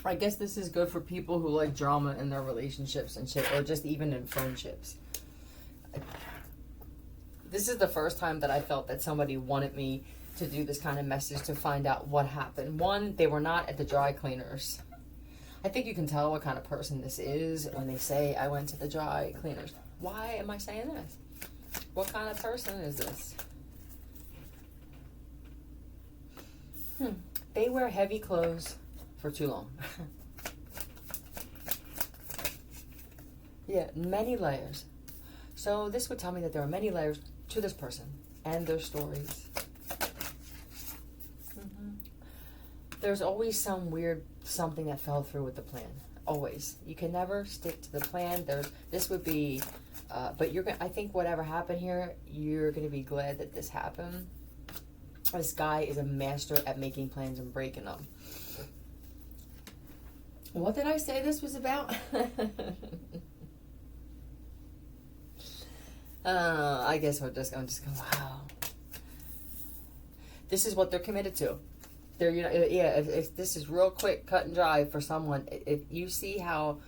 I guess this is good for people who like drama in their relationships and shit, or just even in friendships. This is the first time that I felt that somebody wanted me to do this kind of message to find out what happened. One, they were not at the dry cleaners. I think you can tell what kind of person this is when they say, I went to the dry cleaners. Why am I saying this? What kind of person is this? They wear heavy clothes for too long. Yeah, many layers. So this would tell me that there are many layers to this person and their stories. There's always some weird something that fell through with the plan. Always. You can never stick to the plan. This would be, but I think whatever happened here, you're gonna be glad that this happened. This guy is a master at making plans and breaking them. What did I say this was about? I guess I'm just going, wow. This is what they're committed to. They're, if this is real quick, cut and dry for someone, if you see how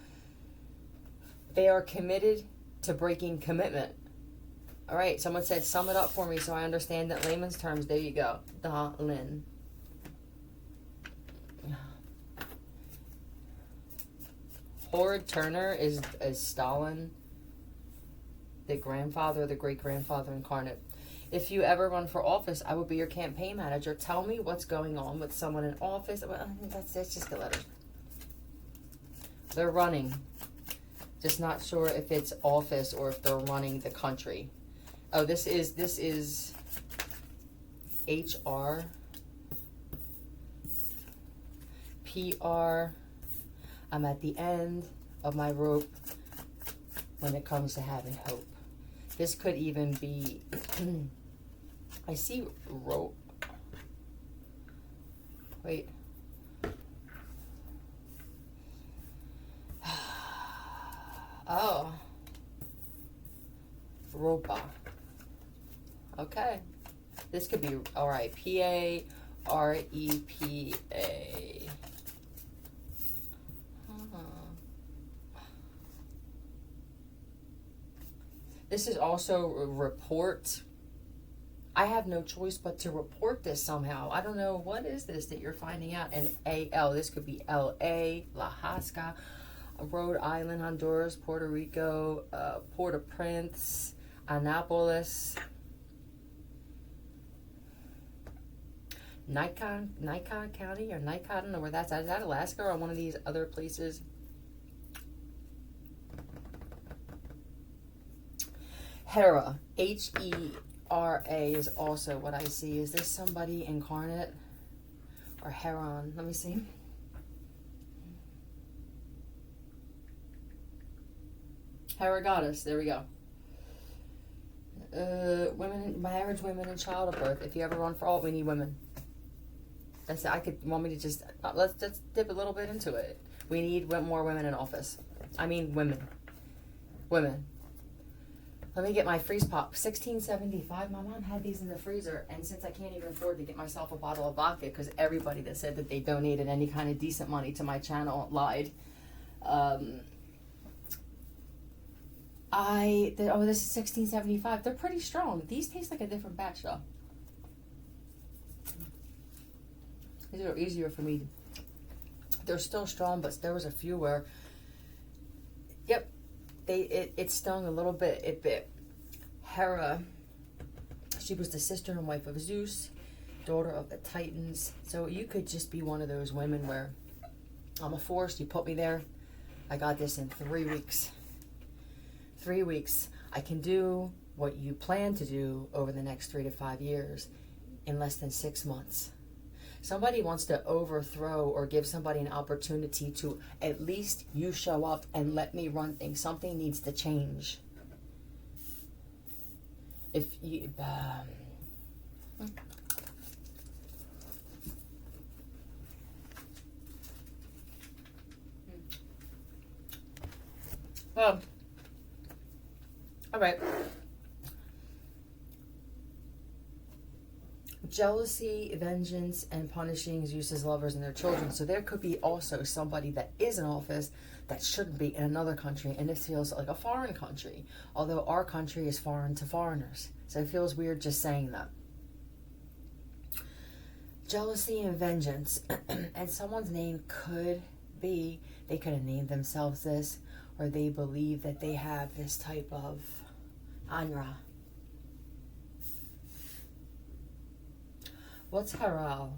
they are committed to breaking commitment. All right, someone said, sum it up for me so I understand that layman's terms. There you go. Lynn. Howard Turner is Stalin, the grandfather, the great-grandfather incarnate. If you ever run for office, I will be your campaign manager. Tell me what's going on with someone in office. Well, that's just the letters. They're running. Just not sure if it's office or if they're running the country. Oh, this is HR, PR. I'm at the end of my rope when it comes to having hope. This could even be, I see rope. Wait. Oh. Ropa. Okay. This could be, all right, P-A-R-E-P-A. This is also a report. I have no choice but to report this somehow. I don't know. What is this that you're finding out? And A-L. This could be L-A, La Hasca, Rhode Island, Honduras, Puerto Rico, Port-au-Prince, Annapolis, Nikon County, or Nikon, I don't know where that's at. Is that Alaska or one of these other places? Hera, H-E-R-A is also what I see. Is this somebody incarnate? Or Heron? Let me see. Hera goddess. There we go. Women, marriage, women, and childbirth. If you ever run for all, we need women. That's it. Want me to just let's dip a little bit into it. We need more women in office. I mean, women. Let me get my freeze pop. $16.75. My mom had these in the freezer, and since I can't even afford to get myself a bottle of vodka, because everybody that said that they donated any kind of decent money to my channel lied. This is $16.75. They're pretty strong. These taste like a different batch, though. These are easier for me. They're still strong, but there was a few where, yep, it stung a little bit. It bit. Hera, she was the sister and wife of Zeus, daughter of the Titans. So you could just be one of those women where I'm a force. You put me there. I got this in 3 weeks. 3 weeks. I can do what you plan to do over the next 3 to 5 years in less than 6 months. Somebody wants to overthrow or give somebody an opportunity to at least you show up and let me run things. Something needs to change. If you... all right. Jealousy, vengeance, and punishing uses lovers and their children. So there could be also somebody that is in office that shouldn't be in another country, and it feels like a foreign country, although our country is foreign to foreigners. So it feels weird just saying that. Jealousy and vengeance, and someone's name could be, they could have named themselves this, or they believe that they have this type of Anra. What's Haral?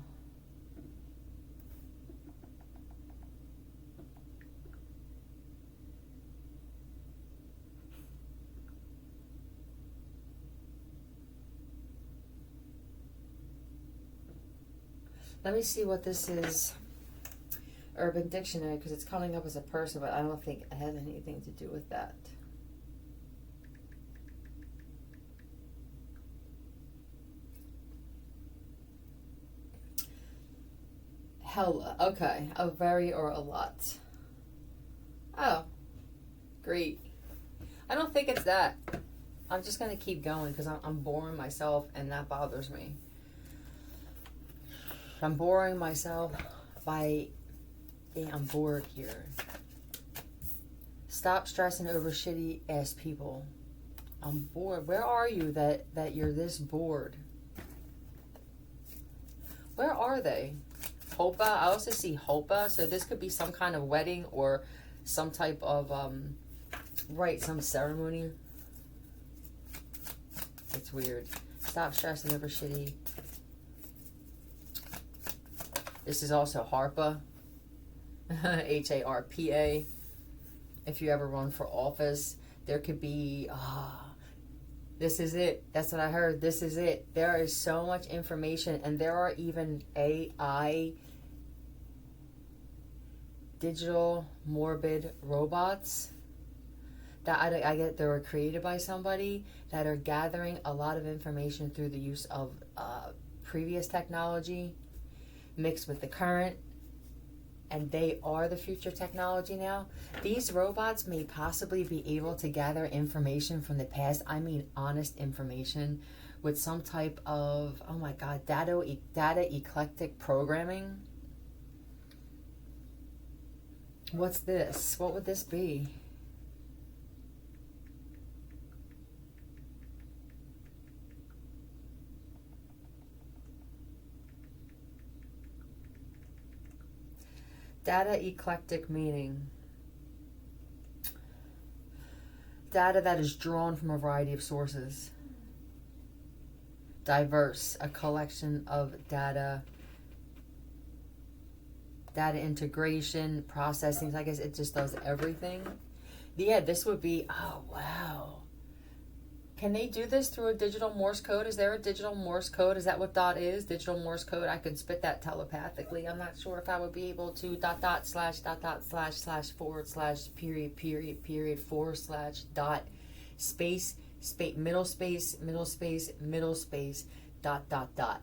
Let me see what this is. Urban Dictionary, because it's coming up as a person, but I don't think it has anything to do with that. Hella. Okay. A very or a lot. Oh. Great. I don't think it's that. I'm just going to keep going because I'm boring myself and that bothers me. I'm boring myself by being I'm bored here. Stop stressing over shitty ass people. I'm bored. Where are you that you're this bored? Where are they? Hopa. I also see Hopa. So this could be some kind of wedding or some type of some ceremony. It's weird. Stop stressing over shitty. This is also HARPA. HARPA. If you ever run for office, there could be, this is it. That's what I heard. This is it. There is so much information, and there are even AI, digital morbid robots that I get, they were created by somebody that are gathering a lot of information through the use of previous technology mixed with the current, and they are the future technology now. These robots may possibly be able to gather information from the past, I mean honest information, with some type of, oh my god, data eclectic programming. What's this? What would this be? Data eclectic meaning data that is drawn from a variety of sources. Diverse, a collection of data integration, processing. I guess it just does everything. Yeah, this would be, oh wow. Can they do this through a digital Morse code? Is there a digital Morse code? Is that what dot is? Digital Morse code? I could spit that telepathically. I'm not sure if I would be able to // forward / period forward / dot space middle space dot.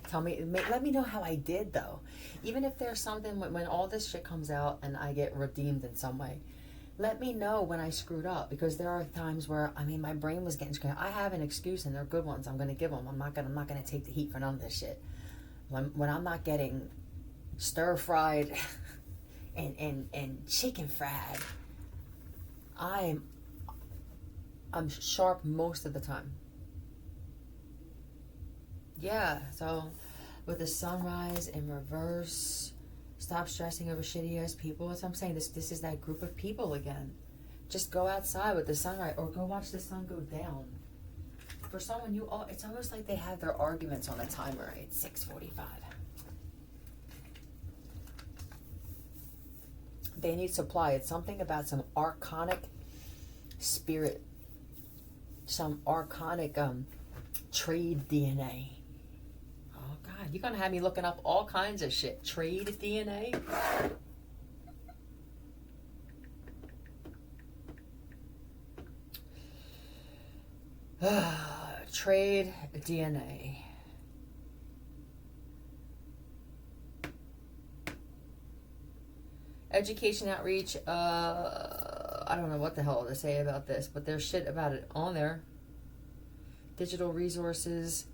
Tell me, let me know how I did though. Even if there's something, when all this shit comes out and I get redeemed in some way, let me know when I screwed up, because there are times where, I mean, my brain was getting screwed. I have an excuse, and they're good ones. I'm gonna give them. I'm not gonna take the heat for none of this shit. When I'm not getting stir fried and chicken fried, I'm sharp most of the time. Yeah, so with the sunrise in reverse, stop stressing over shitty ass people. That's what I'm saying. This is that group of people again. Just go outside with the sunrise, or go watch the sun go down. For someone, it's almost like they have their arguments on a timer. It's 6:45. They need supply. It's something about some archonic spirit, some archonic trade DNA. You're going to have me looking up all kinds of shit. Trade DNA? Trade DNA. Education outreach. I don't know what the hell to say about this, but there's shit about it on there. Digital resources.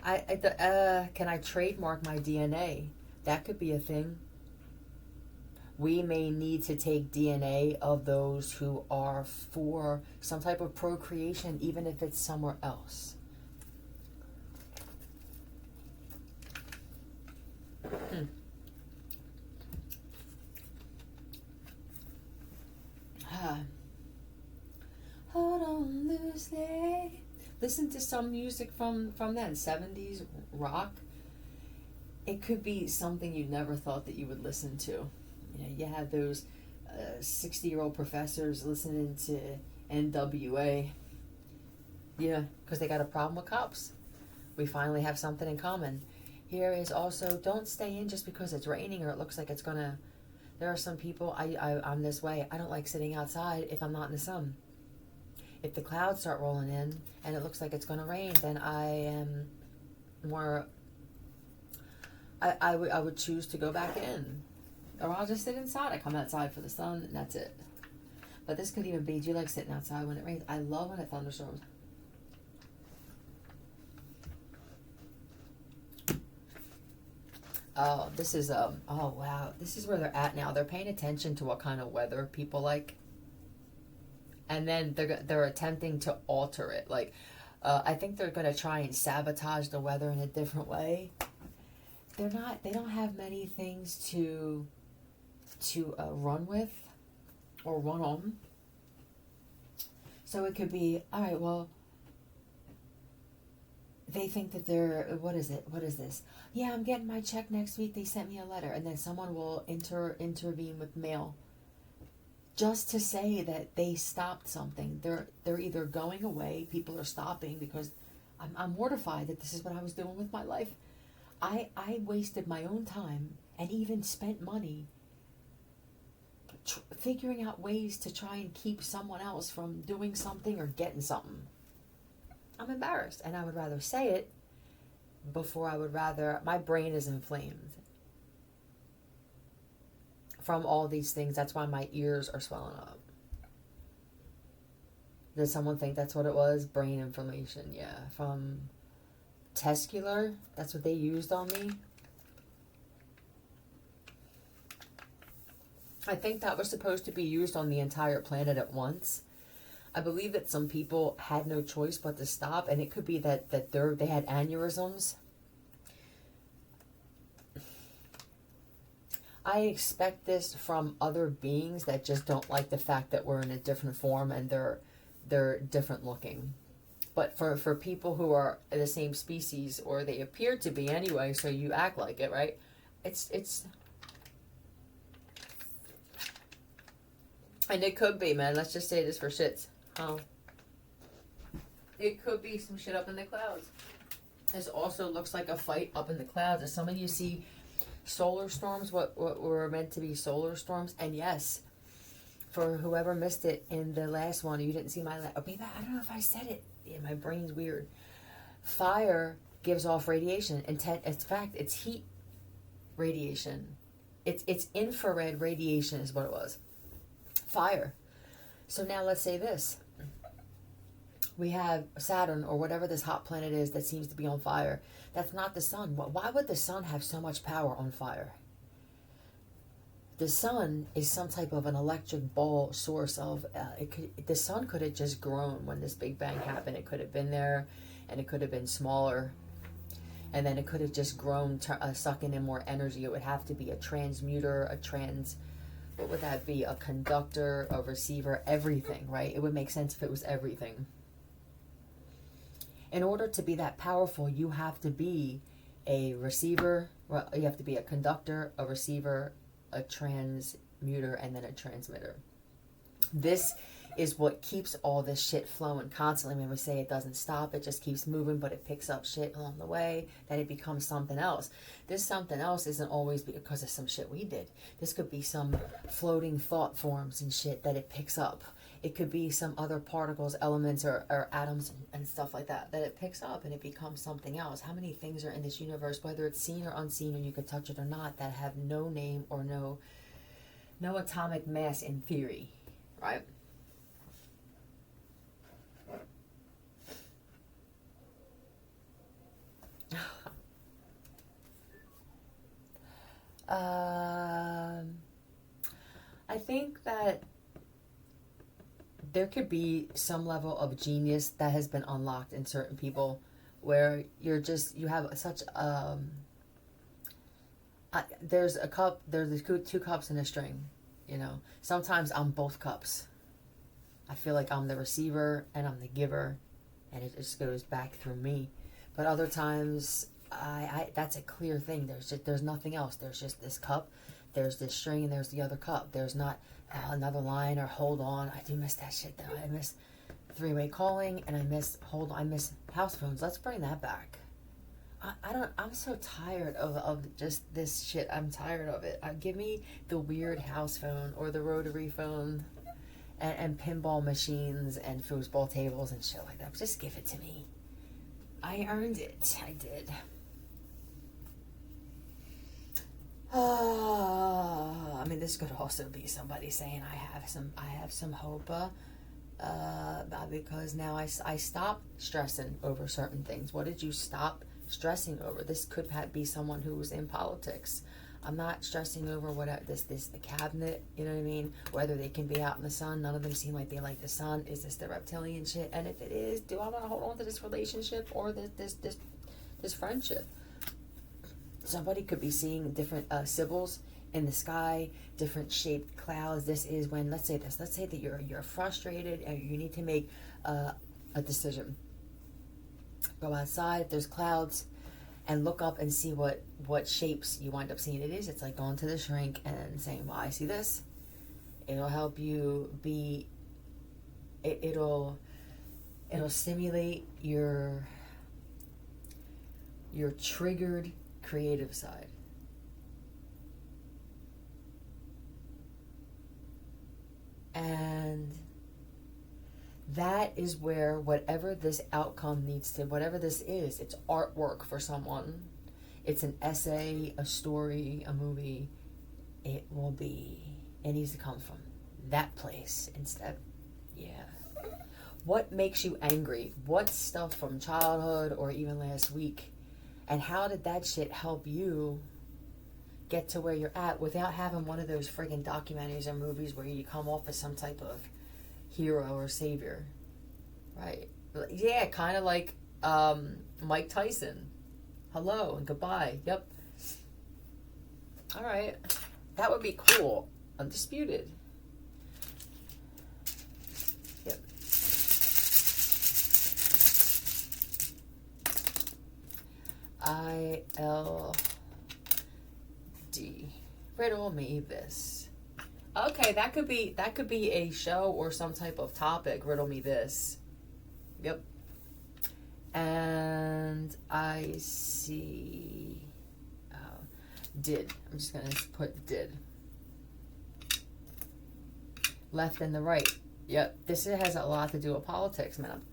Can I trademark my DNA? That could be a thing. We may need to take DNA of those who are for some type of procreation, even if it's somewhere else. Hold on loosely. Listen to some music from that 70s rock. It could be something you never thought that you would listen to. You know, you have those 60-year-old professors listening to NWA. Yeah, because they got a problem with cops. We finally have something in common. Here is also, don't stay in just because it's raining or it looks like it's gonna. There are some people, I'm this way. I don't like sitting outside if I'm not in the sun. If the clouds start rolling in and it looks like it's gonna rain, then I am more. I would choose to go back in, or I'll just sit inside. I come outside for the sun and that's it. But this could even be, do you like sitting outside when it rains? I love when it thunderstorms. Oh, this is oh wow, this is where they're at now. They're paying attention to what kind of weather people like, and then they're attempting to alter it. Like, I think they're gonna try and sabotage the weather in a different way. They don't have many things to run with or run on. So it could be, all right, well, they think that they're, what is this? Yeah, I'm getting my check next week. They sent me a letter. And then someone will intervene with mail just to say that they stopped something. They're either going away, people are stopping because I'm mortified that this is what I was doing with my life. I wasted my own time and even spent money figuring out ways to try and keep someone else from doing something or getting something. I'm embarrassed, and I would rather say it before my brain is inflamed from all these things. That's why my ears are swelling up. Did someone think that's what it was? Brain inflammation, yeah. From testicular, that's what they used on me. I think that was supposed to be used on the entire planet at once. I believe that some people had no choice but to stop, and it could be that they had aneurysms. I expect this from other beings that just don't like the fact that we're in a different form and they're different looking. But for people who are the same species, or they appear to be anyway, so you act like it, right? It's and it could be, man. Let's just say this for shits. It could be some shit up in the clouds. This also looks like a fight up in the clouds. As some of you see solar storms, what were meant to be solar storms, and yes, for whoever missed it in the last one, you didn't see my oh, baby, I don't know if I said it. Yeah, my brain's weird. Fire gives off radiation. In fact, it's heat radiation. It's infrared radiation is what it was. Fire. So now let's say this. We have Saturn, or whatever this hot planet is that seems to be on fire. That's not the sun. Why would the sun have so much power on fire? The sun is some type of an electric ball source of, the sun could have just grown when this Big Bang happened. It could have been there, and it could have been smaller, and then it could have just grown, sucking in more energy. It would have to be a transmuter, what would that be? A conductor, a receiver, everything, right? It would make sense if it was everything. In order to be that powerful, you have to be a receiver, you have to be a conductor, a receiver, a transmuter, and then a transmitter. This is what keeps all this shit flowing constantly. When we say it doesn't stop, it just keeps moving, but it picks up shit along the way, that it becomes something else. This something else isn't always because of some shit we did. This could be some floating thought forms and shit that it picks up. It could be some other particles, elements, or atoms and stuff like that it picks up, and it becomes something else. How many things are in this universe, whether it's seen or unseen, and you could touch it or not, that have no name or no no atomic mass in theory, right? I think that there could be some level of genius that has been unlocked in certain people where you have such there's a cup, there's two cups in a string, you know. Sometimes I'm both cups. I feel like I'm the receiver and I'm the giver, and it just goes back through me. But other times, I that's a clear thing. There's nothing else. There's just this cup, there's this string, and there's the other cup. There's not another line or hold on. I do miss that shit though. I miss three-way calling, and I miss hold on. I miss house phones. Let's bring that back. I'm so tired of just this shit. I'm tired of it. Give me the weird house phone or the rotary phone and pinball machines and foosball tables and shit like that. Just give it to me. I earned it. I did. I mean, this could also be somebody saying I have some hope, because now I stop stressing over certain things. What did you stop stressing over? This could be someone who was in politics. I'm not stressing over what the cabinet, you know what I mean? Whether they can be out in the sun. None of them seem like they like the sun. Is this the reptilian shit? And if it is, do I want to hold on to this relationship or this friendship? Somebody could be seeing different sibyls in the sky, different shaped clouds. This is when, let's say that you're frustrated and you need to make a decision. Go outside if there's clouds and look up and see what shapes you wind up seeing. It's like going to the shrink and saying, well, I see this. It'll help you be, it'll stimulate your triggered creative side. And that is where whatever this outcome needs to, whatever this is, it's artwork for someone, it's an essay, a story, a movie, it needs to come from that place instead. Yeah. What makes you angry? What stuff from childhood or even last week? And how did that shit help you get to where you're at without having one of those friggin' documentaries or movies where you come off as some type of hero or savior, right? Yeah, kind of like Mike Tyson. Hello and goodbye. Yep. All right. That would be cool. Undisputed. Yep. ILD. Riddle me this. Okay, that could be a show or some type of topic. Riddle me this. Yep. And I see. Did. I'm just gonna put did. Left and the right. Yep. This has a lot to do with politics, man.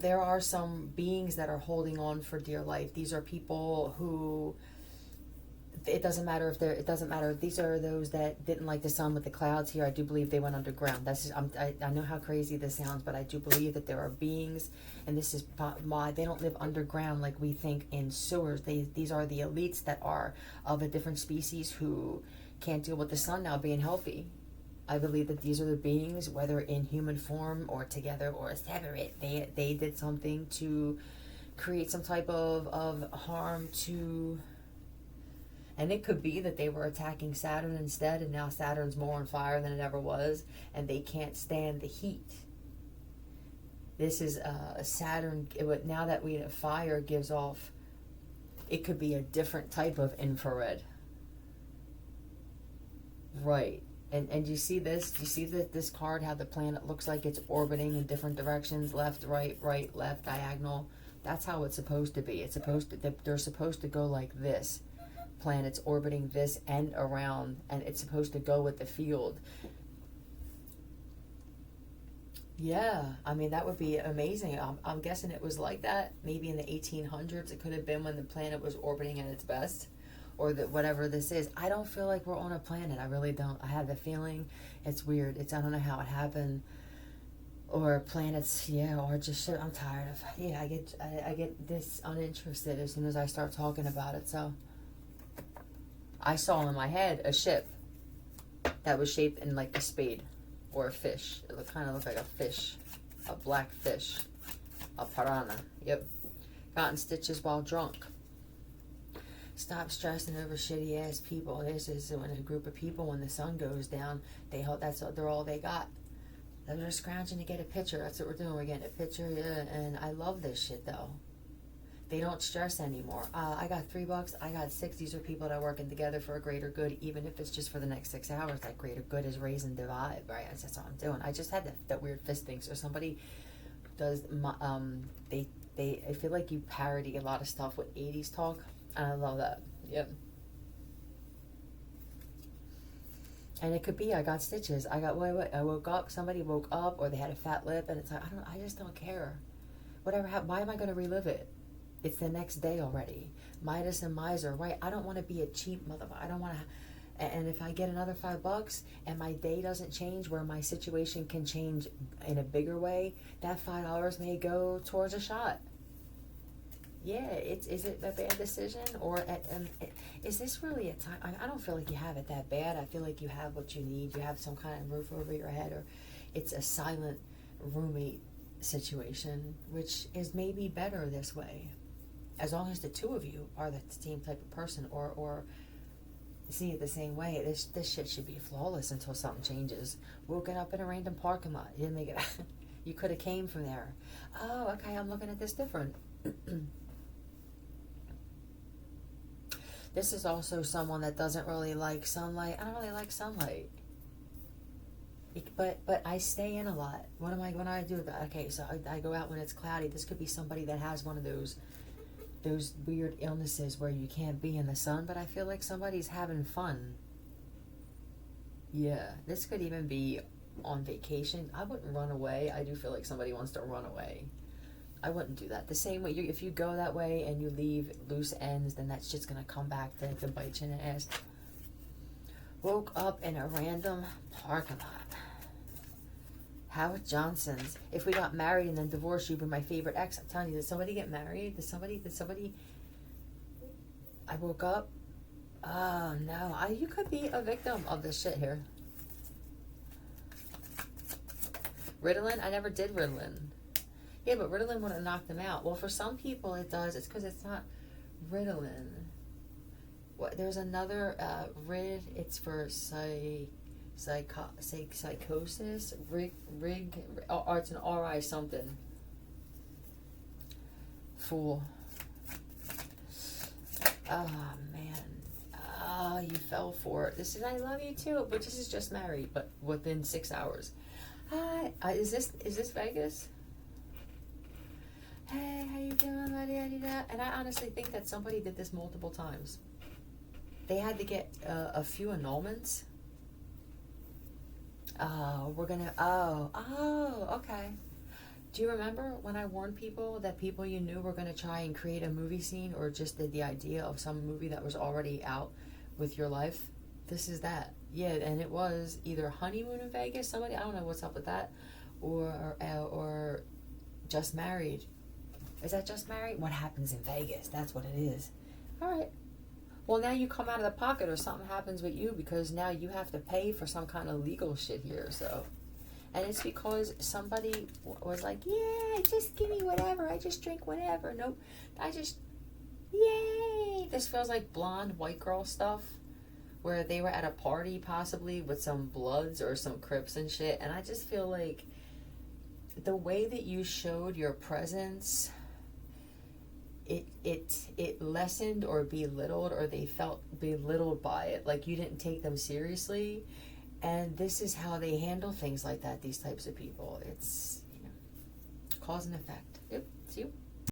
There are some beings that are holding on for dear life. These are people who, it doesn't matter. These are those that didn't like the sun with the clouds here. I do believe they went underground. That's just, I know how crazy this sounds, but I do believe that there are beings, and this is why they don't live underground like we think in sewers. These are the elites that are of a different species who can't deal with the sun now being healthy. I believe that these are the beings, whether in human form or together or separate, they did something to create some type of harm to, and it could be that they were attacking Saturn instead, and now Saturn's more on fire than it ever was, and they can't stand the heat. This is Saturn, now that we have fire gives off, it could be a different type of infrared. Right. And you see this? You see this card, how the planet looks like it's orbiting in different directions, left, right, left, diagonal. That's how it's supposed to be. They're supposed to go like this. Planets orbiting this and around, and it's supposed to go with the field. Yeah, I mean, that would be amazing. I'm guessing it was like that. Maybe in the 1800s, it could have been when the planet was orbiting at its best. or that whatever this is. I don't feel like we're on a planet. I really don't. I have the feeling. It's weird. I don't know how it happened. Or planets, yeah, or just shit. I'm tired of. Yeah, I get this uninterested as soon as I start talking about it. So I saw in my head a ship that was shaped in like a spade or a fish. It kind of looked like a fish, a black fish, a piranha. Yep, gotten stitches while drunk. Stop stressing over shitty ass people. This is when a group of people, when the sun goes down, they're all they got. They're just scrounging to get a picture. That's what we're doing. We're getting a picture, yeah. And I love this shit though. They don't stress anymore. I got $3. I got 6. These are people that are working together for a greater good, even if it's just for the next 6 hours. That greater good is raise and divide, right? That's what I'm doing. I just had that weird fist thing. So somebody does I feel like you parody a lot of stuff with 80s talk, and I love that. Yep. And it could be I got stitches. I woke up, somebody woke up, or they had a fat lip, and it's like, I just don't care. Whatever happened, why am I going to relive it? It's the next day already. Midas and miser, right? I don't want to be a cheap motherfucker. I don't want to, and if I get another $5 and my day doesn't change, where my situation can change in a bigger way, that $5 may go towards a shot. Yeah, is it a bad decision, or is this really a time? I don't feel like you have it that bad. I feel like you have what you need. You have some kind of roof over your head, or it's a silent roommate situation, which is maybe better this way, as long as the two of you are the same type of person, or see it the same way. This shit should be flawless until something changes. Woken up in a random parking lot. You didn't make it. You could have came from there. Oh, okay. I'm looking at this different. This is also someone that doesn't really like sunlight. I don't really like sunlight. But I stay in a lot. What am I when I do that? Okay, so I go out when it's cloudy. This could be somebody that has one of those weird illnesses where you can't be in the sun, but I feel like somebody's having fun. Yeah, this could even be on vacation. I wouldn't run away. I do feel like somebody wants to run away. I wouldn't do that. The same way, if you go that way and you leave loose ends, then that's just going to come back to bite you in the ass. Woke up in a random parking lot. Howard Johnson's. If we got married and then divorced, you'd be my favorite ex. I'm telling you, did somebody get married? Did somebody? I woke up. Oh, no. You could be a victim of this shit here. Ritalin? I never did Ritalin. Yeah, but Ritalin would have knocked them out. Well, for some people it does. It's because it's not Ritalin. There's another it's for psychosis. It's an RI something. Fool. Oh man. Oh, you fell for it. This is I love you too, but this is just married, but within 6 hours. Hi. Is this Vegas? Hey, how you doing? And I honestly think that somebody did this multiple times. They had to get a few annulments. Okay. Do you remember when I warned people that people you knew were going to try and create a movie scene, or just the idea of some movie that was already out with your life? This is that. Yeah, and it was either Honeymoon in Vegas, somebody, I don't know what's up with that, or Just Married. Is that Just Married? What Happens in Vegas? That's what it is. All right. Well, now you come out of the pocket, or something happens with you, because now you have to pay for some kind of legal shit here. So, and it's because somebody was like, "Yeah, just give me whatever. I just drink whatever. Nope, yay." This feels like blonde white girl stuff, where they were at a party possibly with some Bloods or some Crips and shit, and I just feel like the way that you showed your presence, it lessened or belittled, or they felt belittled by it, like you didn't take them seriously. And this is how they handle things like that, these types of people. It's cause and effect. Yep, it's you.